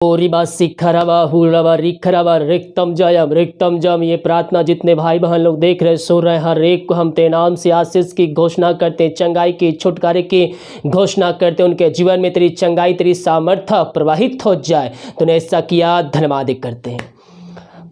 ओरिबा सिखरबा हुरबा रिखरबा रिक्तम जयम रिक्तम जम। ये प्रार्थना जितने भाई बहन लोग देख रहे सुन रहे हर एक को हम तेरे नाम से आशीष की घोषणा करते, चंगाई की छुटकारे की घोषणा करते। उनके जीवन में तेरी चंगाई तेरी सामर्थ्य प्रवाहित हो जाए। तूने ऐसा किया, धन्यवाद करते हैं।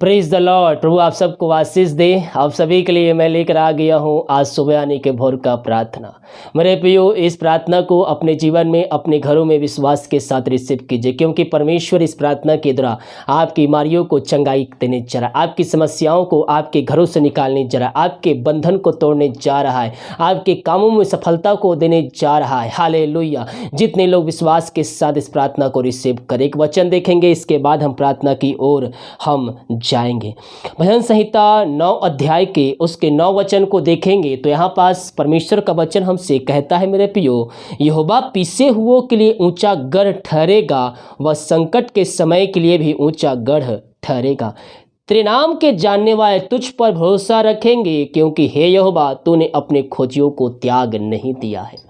Praise the Lord. प्रभु आप सबको आशीष दे। आप सभी के लिए मैं लेकर आ गया हूँ आज सुबह आने के भोर का प्रार्थना। मेरे प्रियो, इस प्रार्थना को अपने जीवन में अपने घरों में विश्वास के साथ रिसीव कीजिए, क्योंकि परमेश्वर इस प्रार्थना के द्वारा आपकी बीमारियों को चंगाई देने जा रहा है, आपकी समस्याओं को आपके घरों से निकालने जा रहा है, आपके बंधन को तोड़ने जा रहा है, आपके कामों में सफलता को देने जा रहा है। हालेलुया। जितने लोग विश्वास के साथ इस प्रार्थना को रिसीव करें, एक वचन देखेंगे, इसके बाद हम प्रार्थना की ओर हम जाएंगे। भजन संहिता 9 अध्याय के उसके 9 वचन को देखेंगे तो यहाँ पास परमेश्वर का वचन हमसे कहता है, मेरे प्रियो, यहोवा पीसे हुओं के लिए ऊंचा गढ़ ठहरेगा, वह संकट के समय के लिए भी ऊंचा गढ़ ठहरेगा। तेरे नाम के जानने वाले तुझ पर भरोसा रखेंगे, क्योंकि हे यहोवा तूने अपने खोजियों को त्याग नहीं दिया है।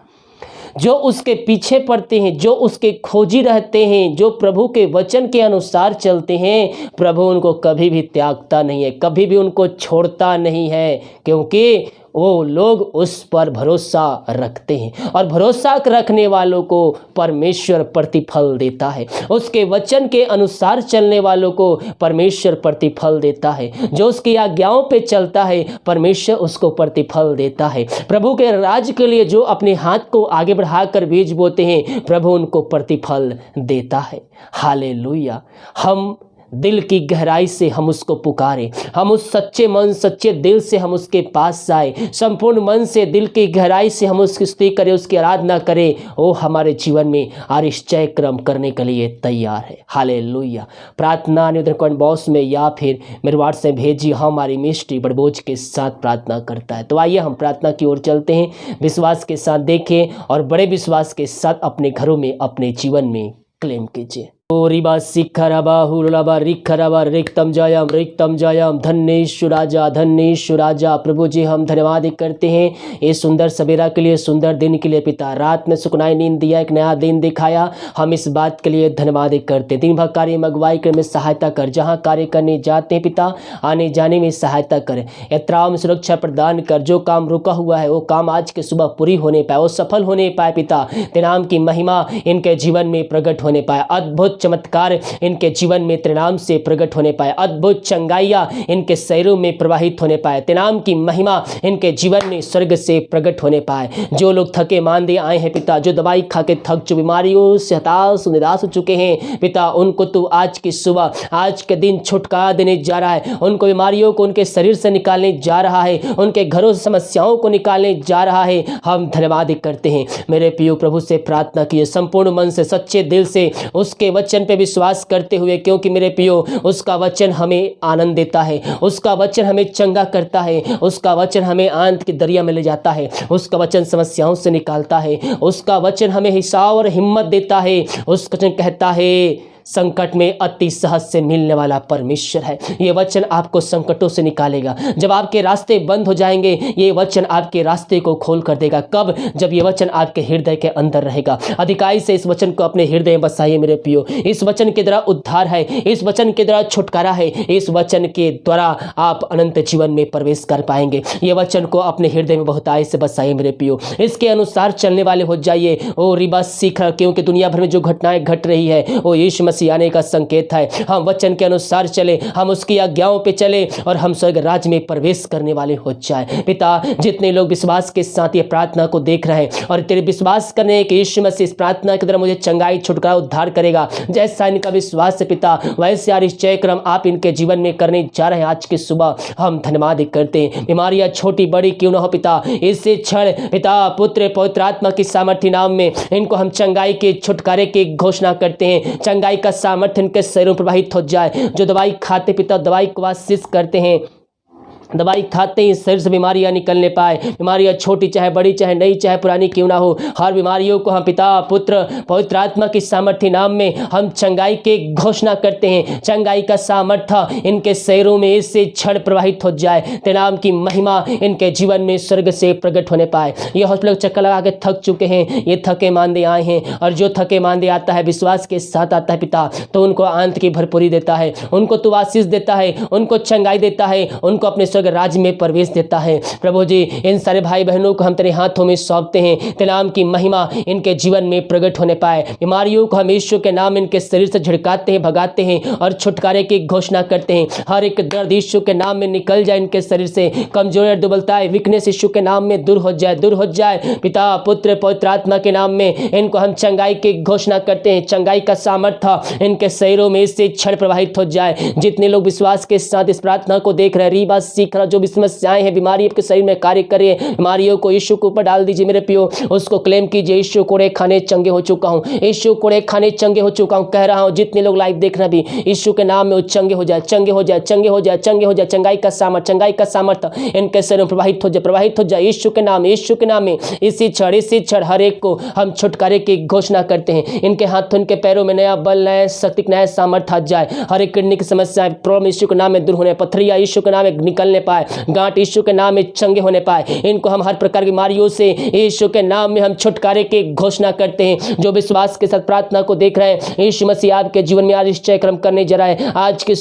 जो उसके पीछे पड़ते हैं, जो उसके खोजी रहते हैं, जो प्रभु के वचन के अनुसार चलते हैं, प्रभु उनको कभी भी त्यागता नहीं है, कभी भी उनको छोड़ता नहीं है, क्योंकि वो लोग उस पर भरोसा रखते हैं। और भरोसा रखने वालों को परमेश्वर प्रतिफल देता है। उसके वचन के अनुसार चलने वालों को परमेश्वर प्रतिफल देता है। जो उसकी आज्ञाओं पे चलता है, परमेश्वर उसको प्रतिफल देता है। प्रभु के राज के लिए जो अपने हाथ को आगे बढ़ाकर बीज बोते हैं, प्रभु उनको प्रतिफल देता है। हालेलुया। हम दिल की गहराई से हम उसको पुकारें, हम उस सच्चे मन सच्चे दिल से हम उसके पास जाए, संपूर्ण मन से दिल की गहराई से हम उसकी स्तुति करें, उसकी आराधना करें। वो हमारे जीवन में आश्चर्य क्रम करने के लिए तैयार है। हालेलुया। प्रार्थना निवेदन कमेंट बॉक्स में या फिर मेरे व्हाट्सएप भेजिए। हमारी मिस्ट्री बड़बोझ के साथ प्रार्थना करता है। तो आइए हम प्रार्थना की ओर चलते हैं। विश्वास के साथ देखें और बड़े विश्वास के साथ अपने घरों में अपने जीवन में क्लेम कीजिए। ओरिबा सिखरबा हुरबा रिखरबा रिक्तम जयम। धन्येशु राजा प्रभु जी, हम धन्यवाद करते हैं इस सुंदर सवेरा के लिए, सुंदर दिन के लिए। पिता, रात में सुकनाई नींद दिया, एक नया दिन दिखाया, हम इस बात के लिए धन्यवाद करते हैं। दिन भर कार्य में अगुवाई करने में सहायता कर, जहाँ कार्य करने जाते हैं पिता आने जाने में सहायता कर, यात्राओं में सुरक्षा प्रदान कर। जो काम रुका हुआ है वो काम आज के सुबह पूरी होने पाए, वो सफल होने पाए पिता। तेरे नाम की महिमा इनके जीवन में प्रकट होने पाए, अद्भुत चमत्कार इनके जीवन में तेरे नाम से प्रकट होने पाए, अद्भुत चंगाइयां इनके शरीरों में प्रवाहित होने पाए, तेरे नाम की महिमा इनके जीवन में स्वर्ग से प्रकट होने पाए। जो लोग थके मांदे आए हैं पिता, जो दवाई खा के थक चुके, बीमारियों से हताश निराश हो चुके हैं पिता, उनको तू आज की सुबह आज के दिन छुटकारा देने जा रहा है। उनको बीमारियों को उनके शरीर से निकालने जा रहा है, उनके घरों से समस्याओं को निकालने जा रहा है। हम धन्यवाद करते हैं। मेरे प्रिय प्रभु से प्रार्थना किए, संपूर्ण मन से सच्चे दिल से उसके वचन पे विश्वास करते हुए, क्योंकि मेरे प्रियो उसका वचन हमें आनंद देता है, उसका वचन हमें चंगा करता है, उसका वचन हमें आनंद के दरिया में ले जाता है, उसका वचन समस्याओं से निकालता है, उसका वचन हमें हिसाब और हिम्मत देता है। उसका वचन कहता है संकट में अति सहज से मिलने वाला परमेश्वर है। ये वचन आपको संकटों से निकालेगा। जब आपके रास्ते बंद हो जाएंगे, ये वचन आपके रास्ते को खोल कर देगा। कब? जब ये वचन आपके हृदय के अंदर रहेगा। अधिकाई से इस वचन को अपने हृदय में बसाइए मेरे प्रियो। इस वचन के द्वारा उद्धार है, इस वचन के द्वारा छुटकारा है, इस वचन के द्वारा आप अनंत जीवन में प्रवेश कर पाएंगे। ये वचन को अपने हृदय में बहुताई से बसाइए मेरे प्रियो। इसके अनुसार चलने वाले हो जाइए। ओ रिबा सीख, क्योंकि दुनिया भर में जो घटनाएं घट रही है वो यीशु मसीह आने का संकेत है। हम वचन के अनुसार चले, हम उसकी आज्ञाओं पे चले और हम स्वर्ग राज्य में प्रवेश करने वाले हो जाए। पिता, जितने लोग विश्वास के साथ ये प्रार्थना को देख रहे हैं और तेरे विश्वास करने कि यीशु मसीह इस प्रार्थना के द्वारा मुझे चंगाई छुटकारा उद्धार करेगा, जैसा इनका विश्वास है पिता, वैसे आश्चर्य क्रम आप इनके जीवन में करने जा रहे हैं। आज की सुबह हम धन्यवाद करते हैं। बीमारियां छोटी बड़ी क्यों ना हो पिता, इससे क्षण पिता पुत्र पवित्र आत्मा की सामर्थ्य नाम में इनको हम चंगाई के छुटकारे की घोषणा करते हैं। चंगाई का सामर्थ्य इनके शरीरों में प्रवाहित हो जाए। जो दवाई खाते पिता, दवाई को आशीष करते हैं, दवाई खाते ही शरीर से बीमारियां निकलने पाए। बीमारियां छोटी चाहे बड़ी, चाहे नई, चाहे पुरानी क्यों ना हो, हर बीमारियों को हम पिता पुत्र पवित्र आत्मा की सामर्थ्य नाम में हम चंगाई के घोषणा करते हैं। चंगाई का सामर्थ्य इनके शरीरों में इससे क्षण प्रवाहित हो जाए। तेरे नाम की महिमा इनके जीवन में स्वर्ग से प्रकट होने पाए। ये हॉस्पिटल चक्कर लगा के थक चुके हैं, ये थके मांदे आए हैं, और जो थके मांदे आता है विश्वास के साथ आता है पिता, तो उनको अंत की भरपूरी देता है, उनको तू आशीष देता है, उनको चंगाई देता है, उनको अपने स्वर्ग राज्य में प्रवेश देता है। प्रभु जी, इन सारे भाई बहनों को हम तेरे हाथों में सौंपते हैं। तेरे नाम की महिमा इनके जीवन में प्रकट होने पाए। बीमारियों को हम यीशु के नाम इनके शरीर से झिड़काते हैं, भगाते हैं और छुटकारे की घोषणा करते हैं। हर एक दर्द यीशु के नाम में निकल जाए इनके शरीर से, कमजोरी और दुर्बलताएं वीकनेस यीशु के नाम में दूर हो जाए, दूर हो जाए। पिता पुत्र पवित्र आत्मा के नाम में इनको हम चंगाई की घोषणा करते हैं। चंगाई का सामर्थ्य इनके शरीरों में इससे क्षण प्रवाहित हो जाए। जितने लोग विश्वास के साथ इस प्रार्थना को देख रहे हैं, रीबा सीख रहा, जो भी समस्याएं हैं, बीमारी आपके शरीर में कार्य कर रही है, बीमारियों को यीशु के ऊपर डाल दीजिए मेरे पियो। उसको क्लेम कीजिए, यीशु कोड़े खाने चंगे हो चुका हूँ, यीशु कोड़े खाने चंगे हो चुका हूँ। कह रहा हूँ जितने लोग लाइव देख रहे हैं भी, यीशु के नाम में वो चंगे हो जाए, चंगे हो जाए, चंगे हो जाए, चंगे हो जाए। चंगाई का सामर्थ्य, चंगाई का सामर्थ्य इनके शरीर में प्रवाहित हो जाए, प्रवाहित हो जाए यीशु के नाम, यीशु के नाम में। इसी क्षण हर एक को हम छुटकारे की घोषणा करते हैं। इनके हाथों, इनके पैरों में नया बल, नया शक्ति, नया सामर्थ्य आ जाए। हर एक किडनी की समस्या, प्रॉब्लम यीशु के नाम में दूर होने, पथरिया यीशु के नाम में निकलने पाए, गांठ यीशु के नाम में चंगे होने पाए। इनको हम हर प्रकार की बीमारियों से यीशु के नाम में हम छुटकारे की घोषणा करते हैं। जो विश्वास के साथ प्रार्थना को देख रहे हैं, यीशु मसीह आपके जीवन में आज निश्चय क्रम करने जा रहा है। आज की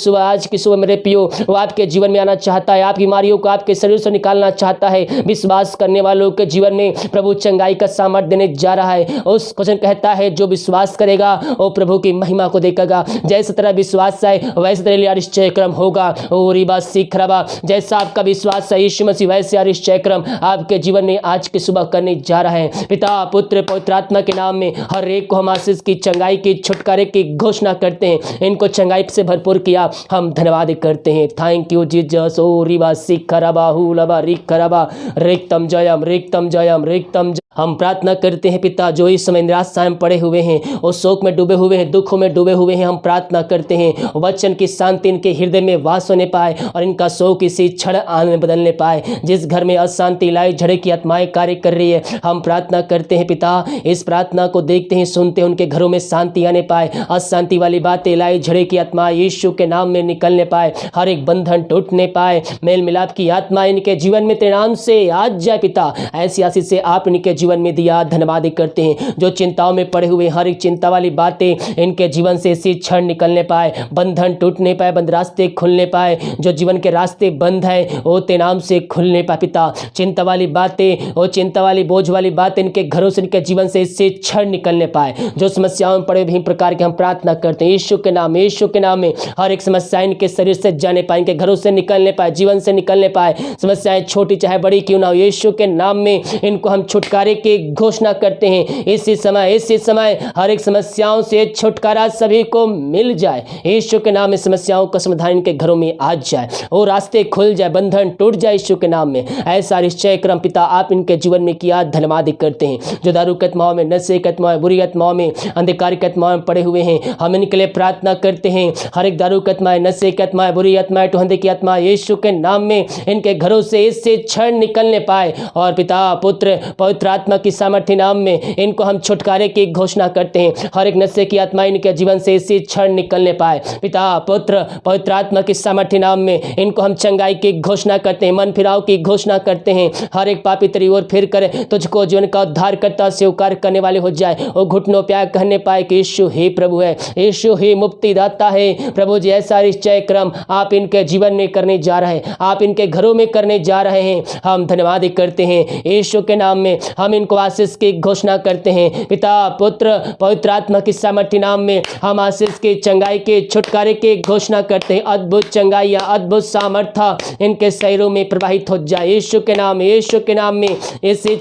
सुबह मेरे पियो, वो आपके जीवन में आना चाहता है, आपकी बीमारियों को आपके शरीर से निकालना चाहता है। विश्वास करने वालों के जीवन में प्रभु चंगाई का सामर्थ्य देने जा रहा है। उस वचन कहता है जो विश्वास करेगा वो प्रभु की महिमा को देखेगा। जैसे तेरा विश्वास है वैसे तेरे लिए निश्चय क्रम होगा। ओ रिबा सीख रबा, जैसा आपका विश्वास है यीशु मसीह, वैसे निश्चय क्रम आपके जीवन में आज की सुबह करने जा रहा है। पिता पुत्र पवित्र आत्मा के नाम में हर एक को हम आशीष की, चंगाई की, छुटकारे की घोषणा करते हैं। इनको चंगाई से भरपूर किया, हम धन्यवाद करते हैं। Thank you Jesus. ओ रिबा सीख रबा हुलबा रिख रबा रिक्तम जयम रिक्तम जयम रिक्तम। हम प्रार्थना करते हैं पिता, जो इस समय निराशा में पड़े हुए हैं, वो शोक में डूबे हुए हैं, दुखों में डूबे हुए हैं, हम प्रार्थना करते हैं वचन की शांति इनके हृदय में वास होने पाए और इनका शोक इसी क्षण आनंद में बदलने पाए। जिस घर में अशांति, लाई झड़े की आत्माएं कार्य कर रही है, हम प्रार्थना करते हैं पिता, इस प्रार्थना को देखते हैं, सुनते हैं, उनके घरों में शांति आने पाए। अशांति वाली बातें, लाई झड़े की आत्मा यीशु के नाम में निकलने पाए, हर एक बंधन टूटने पाए, मेल मिलाप की आत्मा इनके जीवन में तेरे नाम से आज जाए पिता। ऐसी आशीष से आप इनके जीवन में दिया, धन्यवाद करते हैं। जो चिंताओं में पड़े हुए, हर एक चिंता वाली बातें इनके जीवन से इसी क्षण निकलने पाए, बंधन टूटने पाए, बंद रास्ते खुलने पाए। जो जीवन के रास्ते बंद है वो तेरे नाम से खुलने पाए पिता। चिंता वाली बातें, वो चिंता वाली बोझ वाली बातें इनके घरों से, इनके जीवन से इसी क्षण निकलने पाए। जो समस्याओं में पड़े विभिन्न प्रकार के हम प्रार्थना करते हैं यीशु के नाम, यीशु के नाम में हर एक समस्या इनके शरीर से जाने पाए, इनके घरों से निकलने पाए, जीवन से निकलने पाए। समस्याएं छोटी चाहे बड़ी क्यों ना हो, यीशु के नाम में इनको हम छुटकारे के घोषणा करते हैं। इसी समय हर एक समस्याओं से छुटकारा सभी को मिल जाए। यीशु के नाम में समस्याओं का समाधान इनके घरों में आ जाए, वो रास्ते खुल जाए, बंधन टूट जाए यीशु के नाम में। ऐसा निश्चय क्रम पिता आप इनके जीवन में किया, धन्यवाद करते हैं। जो दारू की आत्माओं में, नशे की आत्माओं में, बुरी आत्माओं में, अंधकार की आत्माओं में पड़े हुए हैं, हम इनके लिए प्रार्थना करते हैं। हर एक दारू की आत्माएं, नशे की आत्माएं, बुरी आत्माएं, टोहंदे की आत्मा यीशु के नाम में इनके घरों से इससे क्षण निकलने पाए और पिता पुत्र पवित्र आत्मा की सामर्थ्य नाम में इनको हम छुटकारे की घोषणा करते हैं। हर एक नशे की आत्मा इनके जीवन से इसी क्षण निकलने पाए। पिता पुत्र पवित्र आत्मा की सामर्थ्य नाम में इनको हम चंगाई की घोषणा करते हैं, मन फिराव की घोषणा करते हैं। हर एक पापी तेरी ओर फिर कर तुझको जीवन का उद्धार करता स्वीकार करने वाले हो जाए। वो घुटनों प्याग कहने पाए कि यीशु ही प्रभु है, यीशु ही मुक्तिदाता है। प्रभु जी ऐसा निश्चय क्रम आप इनके जीवन में करने जा रहे हैं, आप इनके घरों में करने जा रहे हैं। हम धन्यवाद करते हैं यीशु के नाम में। हम इनको आशीष की घोषणा करते हैं पिता पुत्र पवित्र आत्मा की सामर्थ्य नाम में हम आशीष के, चंगाई के, छुटकारे के घोषणा करते हैं। अद्भुत चंगाई या अद्भुत सामर्थ्य इनके शरीरों में प्रवाहित हो जाए यीशु के नाम, यीशु के नाम में। इसे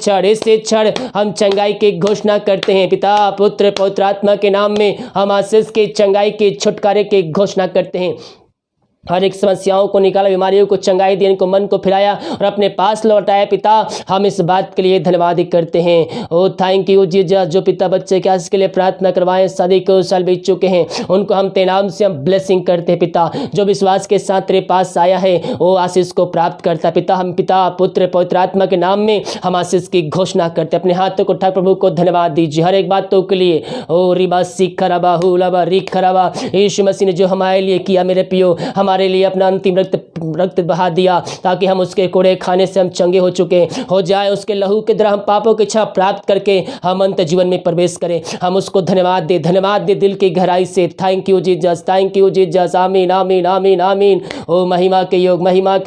क्षण हम चंगाई की घोषणा करते हैं पिता पुत्र पवित्र आत्मा के नाम में। हम आशीष के, चंगाई के, छुटकारे की घोषणा करते हैं। हर एक समस्याओं को निकाला, बीमारियों को चंगाई दी, इनको मन को फिराया और अपने पास लौटाया। पिता, हम इस बात के लिए धन्यवाद करते हैं। ओ थैंक यू जीसस। जो पिता बच्चे के आशीष के लिए प्रार्थना करवाएं, शादी को साल बीत चुके हैं, उनको हम तेरे नाम से हम ब्लेसिंग करते हैं। पिता, जो विश्वास के साथ तेरे पास आया है वो आशीष को प्राप्त करता है। पिता, हम पिता पुत्र पवित्र आत्मा के नाम में हम आशीष की घोषणा करते हैं। अपने हाथों को उठा प्रभु को धन्यवाद दीजिए हर एक बातों के लिए। ओ रिबा सिखराबा हुलाबा रिखराबा, यीशु मसीह ने जो हमारे लिए किया मेरे पियो, हमारे लिए अपना अंतिम रक्त बहा दिया ताकि हम उसके कोड़े खाने से हम चंगे हो चुके हो जाए। उसके लहू के द्वारा हम पापों की इच्छा प्राप्त करके हम अंत जीवन में प्रवेश करें। हम उसको धन्यवाद दे दिल की गहराई से। Thank you Jesus, thank you Jesus. आमीन आमीन आमीन आमीन। ओ महिमा के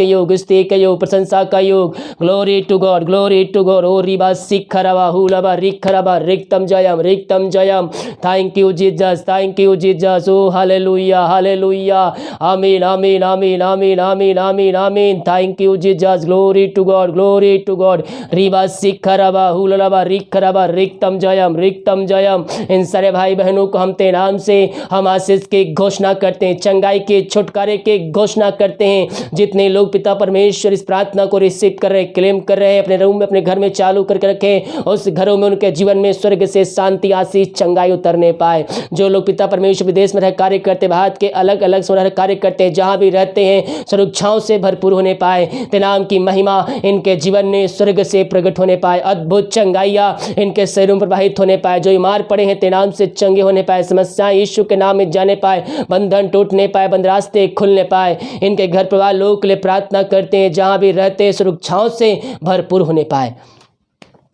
योग, स्तुति के योग, प्रशंसा का योग। Glory to God, glory to God. ओ रिबा सिखराबा हुलाबा रिखराबा रिक्तम जयम। Thank you Jesus, thank you Jesus. ओ हालेलुया हालेलुया। आमीन आमीन आमीन आमीन आमीन आमीन आमीन। Thank you Jesus. Glory to God, glory to God. रिबा सिखराबा हुलाबा रिखराबा रिक्तम जयम। इन सारे भाई बहनों को हम तेरे नाम से हम आशीष की घोषणा करते हैं, चंगाई के छुटकारे के घोषणा करते हैं। जितने लोग पिता परमेश्वर इस प्रार्थना को रिसीव कर रहे हैं, क्लेम कर रहे हैं, अपने रूम में अपने घर में चालू करके रखें, उस घरों में उनके जीवन में स्वर्ग से शांति आशीष चंगाई उतरने पाए। जो लोग पिता परमेश्वर विदेश में रह कार्य करते, भारत के अलग अलग शहर कार्य करते हैं, जहां भी रहते हैं, सुरक्षाओं से भरपूर होने पाए। तेरे नाम की महिमा इनके जीवन में स्वर्ग से प्रकट होने पाए। अद्भुत चंगाइयां इनके शरीरों में प्रवाहित होने पाए। जो बीमार पड़े हैं तेरे नाम से चंगे होने पाए, समस्याएं यीशु के नाम में जाने पाए, बंधन टूटने पाए, बंद रास्ते खुलने पाए। इनके घर परिवार लोगों के लिए प्रार्थना करते हैं, जहां भी रहते हैं सुरक्षाओं से भरपूर होने पाए।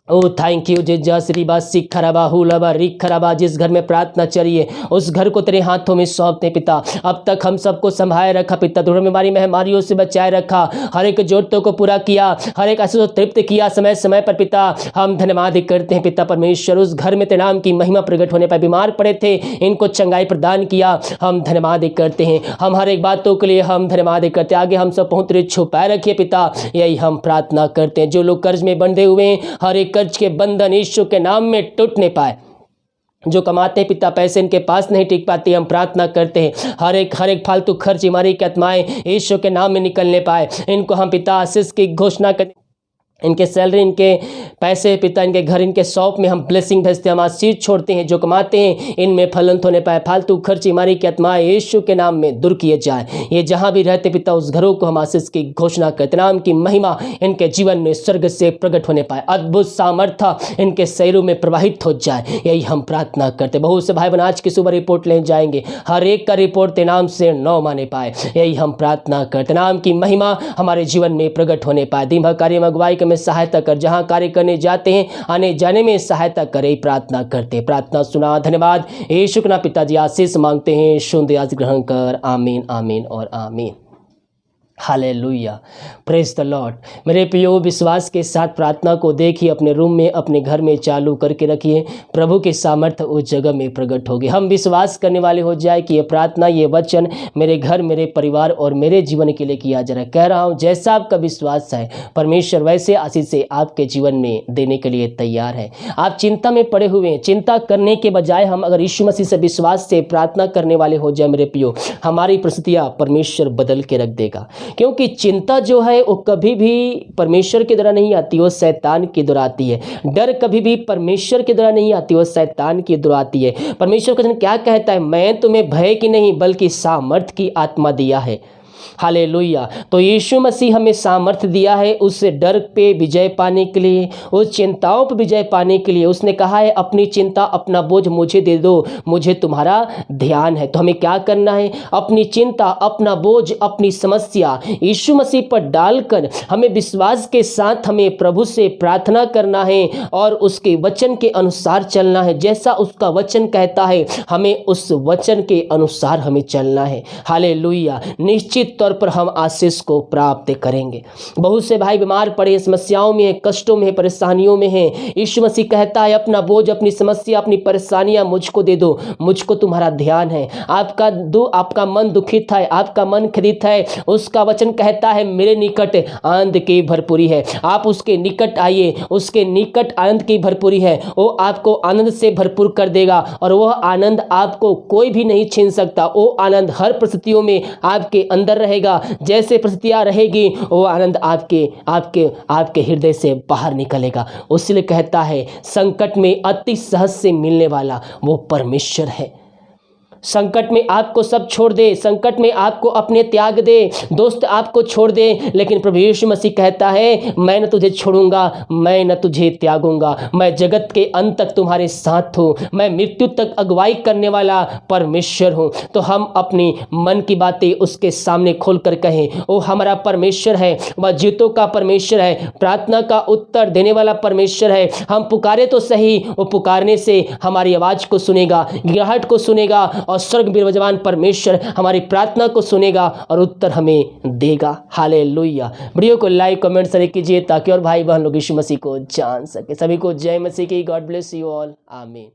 ओ थैंक यू जीसस। रिबा सिखराबा हुलाबा रिखराबा। जिस घर में प्रार्थना चलिए उस घर को तेरे हाथों में सौंपते पिता। अब तक हम सबको संभाले रखा पिता, दूर बीमारी महामारियों से बचाए रखा, हर एक जरूरतों को पूरा किया, हर एक आशीष को तृप्त किया समय समय पर पिता। हम धन्यवाद करते हैं पिता परमेश्वर, उस घर में तेरे नाम की महिमा प्रकट होने पर बीमार पड़े थे, इनको चंगाई प्रदान किया। हम धन्यवाद करते हैं, हम हर एक बातों के लिए हम धन्यवाद करते हैं। आगे हम सब पहुँच छुपाए रखिए पिता, यही हम प्रार्थना करते हैं। जो लोग कर्ज में बंधे हुए हैं, हर एक कर्ज के बंधन यीशु के नाम में टूटने पाए। जो कमाते हैं पिता, पैसे इनके पास नहीं टिक पाती, हम प्रार्थना करते हैं हर एक फालतू खर्च बीमारी की आत्माएं यीशु के नाम में निकलने पाए। इनको हम पिता आशीष की घोषणा करते, इनके सैलरी, इनके पैसे पिता, इनके घर, इनके शॉप में हम ब्लेसिंग भेजते हैं, हम आशीष छोड़ते हैं। जो कमाते हैं इनमें फलंत होने पाए, फालतू खर्च बीमारी की आत्माएं यीशु के नाम में दूर किए जाए। ये जहां भी रहते पिता उस घरों को हम आशीष की घोषणा करते, नाम की महिमा इनके जीवन में स्वर्ग से प्रकट होने पाए, अद्भुत सामर्थ्य इनके शरीरों में प्रवाहित हो जाए, यही हम प्रार्थना करते। बहुत से भाई बहन आज की सुबह रिपोर्ट ले जाएंगे, हर एक का रिपोर्ट तेरे नाम से 9 माने पाए, यही हम प्रार्थना करते। नाम की महिमा हमारे जीवन में प्रकट होने पाए। दिन भर कार्य में अगुवाई में सहायता कर, जहां कार्य करने जाते हैं आने जाने में सहायता करे, प्रार्थना करते। प्रार्थना सुना, धन्यवाद यीशु के नाम पिताजी आशीष मांगते हैं, शुद्ध आशीष ग्रहण कर। आमीन आमीन और आमीन। Hallelujah, praise the Lord. मेरे प्रियो, विश्वास के साथ प्रार्थना को देखिए, अपने रूम में अपने घर में चालू करके रखिए, प्रभु की सामर्थ्य उस जगह में प्रकट होगी। हम विश्वास करने वाले हो जाए कि ये प्रार्थना, ये वचन मेरे घर, मेरे परिवार और मेरे जीवन के लिए किया जा रहा है। कह रहा हूँ जैसा आपका विश्वास है परमेश्वर वैसे आशीष से आपके जीवन में देने के लिए तैयार है। आप चिंता में पड़े हुए हैं, चिंता करने के बजाय हम अगर यीशु मसीह से विश्वास से प्रार्थना करने वाले हो जाए मेरे प्रियो, हमारी परिस्थितियाँ परमेश्वर बदल के रख देगा। क्योंकि चिंता जो है वो कभी भी परमेश्वर के द्वारा नहीं आती, वो शैतान के द्वारा आती है। डर कभी भी परमेश्वर के द्वारा नहीं आती, वो शैतान के द्वारा आती है। परमेश्वर का वचन क्या कहता है? मैं तुम्हें भय की नहीं बल्कि सामर्थ्य की आत्मा दिया है। हालेलुया। तो यीशु मसीह हमें सामर्थ्य दिया है उस डर पे विजय पाने के लिए, उस चिंताओं पर विजय पाने के लिए। उसने कहा है अपनी चिंता अपना बोझ मुझे दे दो, मुझे तुम्हारा ध्यान है। तो हमें क्या करना है? अपनी चिंता, अपना बोझ, अपनी समस्या यीशु मसीह पर डालकर हमें विश्वास के साथ हमें प्रभु से प्रार्थना करना है और उसके वचन के अनुसार चलना है। जैसा उसका वचन कहता है हमें उस वचन के अनुसार हमें चलना है। हालेलुया। निश्चित तौर पर हम आशीष को प्राप्त करेंगे। बहुत से भाई बीमार पड़े, समस्याओं में हैं, कष्टों में हैं, परेशानियों में हैं। यीशु मसीह कहता है अपना बोझ, अपनी समस्या, अपनी परेशानियां मुझको दे दो, मुझको तुम्हारा ध्यान है। आपका मन दुखित है, आपका मन खरीद है, उसका वचन कहता है मेरे निकट आनंद की भरपूरी है। आप उसके निकट आइए, उसके निकट आनंद की भरपूरी है। वो आपको आनंद से भरपूर कर देगा और वह आनंद आपको कोई भी नहीं छीन सकता। वो आनंद हर परिस्थितियों में आपके अंदर अंदर रहेगा, जैसे परिस्थितियाँ रहेगी वो आनंद आपके आपके आपके हृदय से बाहर निकलेगा। उसलिए कहता है संकट में अति सहज से मिलने वाला वो परमेश्वर है। संकट में आपको सब छोड़ दे, संकट में आपको अपने त्याग दे, दोस्त आपको छोड़ दे, लेकिन प्रभु यीशु मसीह कहता है मैं न तुझे छोड़ूंगा, मैं न तुझे त्यागूंगा, मैं जगत के अंत तक तुम्हारे साथ हूँ, मैं मृत्यु तक अगुवाई करने वाला परमेश्वर हूँ। तो हम अपनी मन की बातें उसके सामने खोल कर कहें, वो हमारा परमेश्वर है, वह जीतों का परमेश्वर है, प्रार्थना का उत्तर देने वाला परमेश्वर है। हम पुकारे तो सही, वो पुकारने से हमारी आवाज़ को सुनेगा, गिराहट को सुनेगा, और स्वर्ग विराजमान परमेश्वर हमारी प्रार्थना को सुनेगा और उत्तर हमें देगा। हालेलुया। वीडियो को लाइक कमेंट शेयर कीजिए ताकि और भाई बहन लोग यीशु मसीह को जान सके। सभी को जय मसीह की। God bless you all. आमीन।